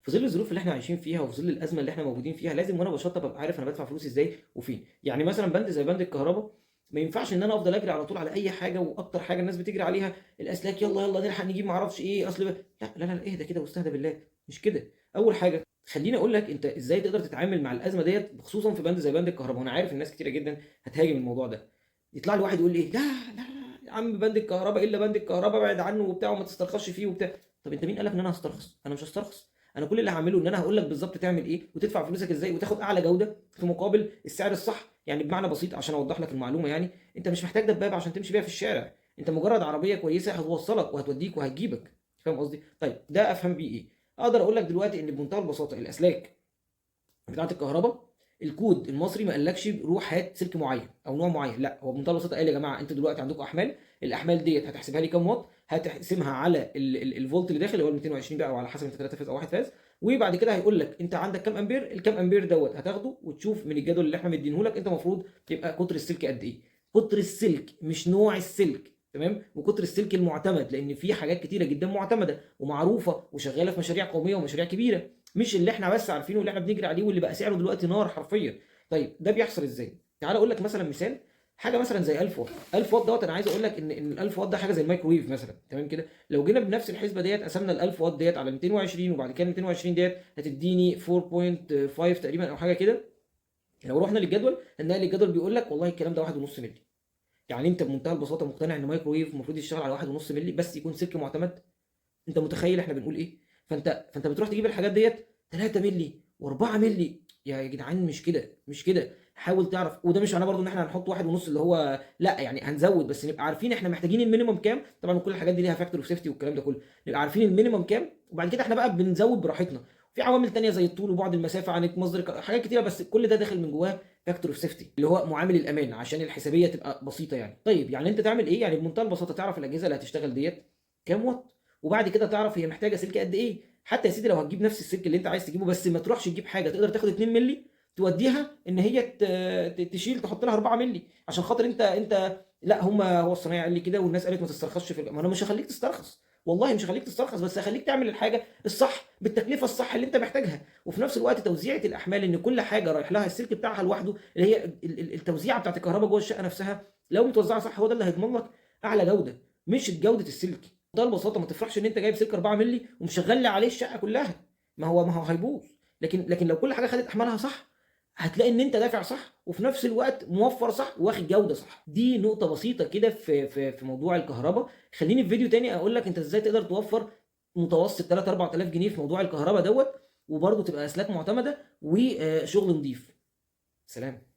في ظل الظروف اللي إحنا عايشين فيها وفي ظل الأزمة اللي إحنا موجودين فيها، لازم وأنا باشطّب أبقى عارف أنا بادفع فلوسي إزاي وفين. يعني مثلًا بند زي بند الكهربا، ما ينفعش إن أنا أفضل أجري على طول على أي حاجة، وأكتر حاجة الناس بتجري عليها الأسلاك، يالّا، يالّا نلحق نجيب ما أعرفش إيه، أصل لا، لا، لا، اهدى كده واستهدى بالله، مش كده. أول حاجة خلّيني أقول لك أنت إزاي تقدر تتعامل مع الأزمة ديّة، خصوصًا في بند زي بند الكهربا، وأنا عارف إن ناس كتيرة جدًا هتهاجم الموضوع ده. يطلع لي واحد يقول لي إيه: "لا، لا، يا عم بند الكهربا إلا بند الكهربا، ابعد عنه وبتاع وما تسترخصش فيه وبتاع." طب أنت مين قال لك إن أنا هاسترخص؟ أنا مش هاسترخص. أنا كل اللي هاعمله إن أنا هاقول لك بالضبط تعمل إيه، وتدفع فلوسك إزاي، وتاخد أعلى جودة في مقابل السعر الصح. يعني بمعنى بسيط عشان أوضّح لك المعلومة يعني، أنت مش محتاج دبابة عشان تمشي بيها في الشارع، أنت مجرد عربية كويسة هتوصّلك وهتوديك وهتجيبك. فاهم قصدي؟ طيب ده أفهم بيه إيه؟ أقدر أقول لك دلوقتي إن بمنتهى البساطة الأسلاك بتاعة الكهربا، الكود المصري ما قالكش روح هات سلك معين أو نوع معين، لأ، هو بمنتهى البساطة قال يا جماعة أنتم دلوقتي عندكم أحمال، الأحمال ديّة هتحسبها لي كام واط، هتقسمها على الفولت اللي داخل اللي هو ال220 بقى، وعلى حسب أنت 3 فاز أو 1 فاز، وبعد كده هيقول لك أنت عندك كام أمبير، الكام أمبير دوّة هتاخده وتشوف من الجدول اللي إحنا مدينه لك أنت المفروض يبقى قطر السلك قد إيه. قطر السلك مش نوع السلك، تمام؟ وقطر السلك المعتمد، لأن في حاجات كتيرة جدًا معتمدة ومعروفة وشغالة في مشاريع قومية ومشاريع كبيرة. مش اللي إحنا بس عارفينه واللي إحنا بنجري عليه واللي بقى سعره دلوقتي نار حرفيًا. طيب ده بيحصل إزاي؟ تعالَ أقول لك مثلًا مثال، حاجة مثلًا زي 1000 واط، 1000 واط دوّة أنا عايز أقول لك إن ال1000 واط ده حاجة زي الميكروويف مثلًا، تمام كده؟ لو جينا بنفس الحسبة ديّة قسمنا ال1000 واط ديّة على 220 وبعد كده ال220 ديّة هتدّيني 4.5 تقريبًا أو حاجة كده، لو رُحنا للجدول هنلاقي الجدول بيقول لك والله الكلام ده 1.5 مللي. يعني أنت بمنتهى البساطة مقتنع إن مايكروويف المفروض يشتغل على 1.5 مللي بس يكون سلك معتمد؟ أنت متخيّل إحنا بنقول إيه؟ فأنت بتروح تجيب الحاجات ديّة 3 مللي و4 مللي، يا جدعان مش كده، مش كده. حاول تعرف، وده مش معناه برضه إن إحنا هنحط 1.5 اللي هو لأ، يعني هنزوّد بس نبقى عارفين إحنا محتاجين الminimum كام. طبعًا كل الحاجات دي ليها factor of safety والكلام ده كلّه، نبقى عارفين الminimum كام، وبعد كده إحنا بقى بنزوّد براحتنا. في عوامل تانية زي الطول وبُعد المسافة عن مصدر حاجات كتيرة، بس كل ده داخل من جواه factor of safety اللي هو معامل الأمان عشان الحسابية تبقى بسيطة يعني. طيب يعني أنت تعمل إيه؟ يعني بمنتهى البساطة تعرف الأجهزة اللي هتشتغل ديّة كام واط، وبعد كده تعرف هي محتاجة سلك قد إيه. حتى يا سيدي لو هتجيب نفس السلك اللي أنت عايز تجيبه، بس ما تروحش تجيب حاجة تقدر تاخد 2 مللي تودّيها إن هي تشيل تحط لها 4 مللي، عشان خاطر أنت لأ، هو الصنايعي قال لي كده والناس قالت ما تسترخصش ما أنا مش هاخلّيك تسترخص، والله مش هاخلّيك تسترخص، بس هاخلّيك تعمل الحاجة الصح بالتكلفة الصح اللي أنت محتاجها. وفي نفس الوقت توزيعة الأحمال، إن كل حاجة رايح لها السلك بتاعها لوحده، اللي هي التوزيعة بتاعة الكهربا جوّه الشقة نفسها، لو متوزعة صح هو ده اللي هيضمن لك أعلى جودة، مش جودة السلك. بمنتهى البساطة ما تفرحش إن أنت جايب سلك 4 مللي ومشغّل لي عليه الشقة كلّها، ما هو هيبوظ. لكن لو كل حاجة خدت أحمالها صح، هتلاقي إن أنت دافع صح، وفي نفس الوقت موفّر صح، وواخد جودة صح. دي نقطة بسيطة كده في موضوع الكهربا. خلّيني في فيديو تاني أقول لك أنت إزاي تقدر توفّر متوسط 3، 4000 جنيه في موضوع الكهربا دوّة، وبرضه تبقى أسلاك معتمدة وشغل نضيف. سلام.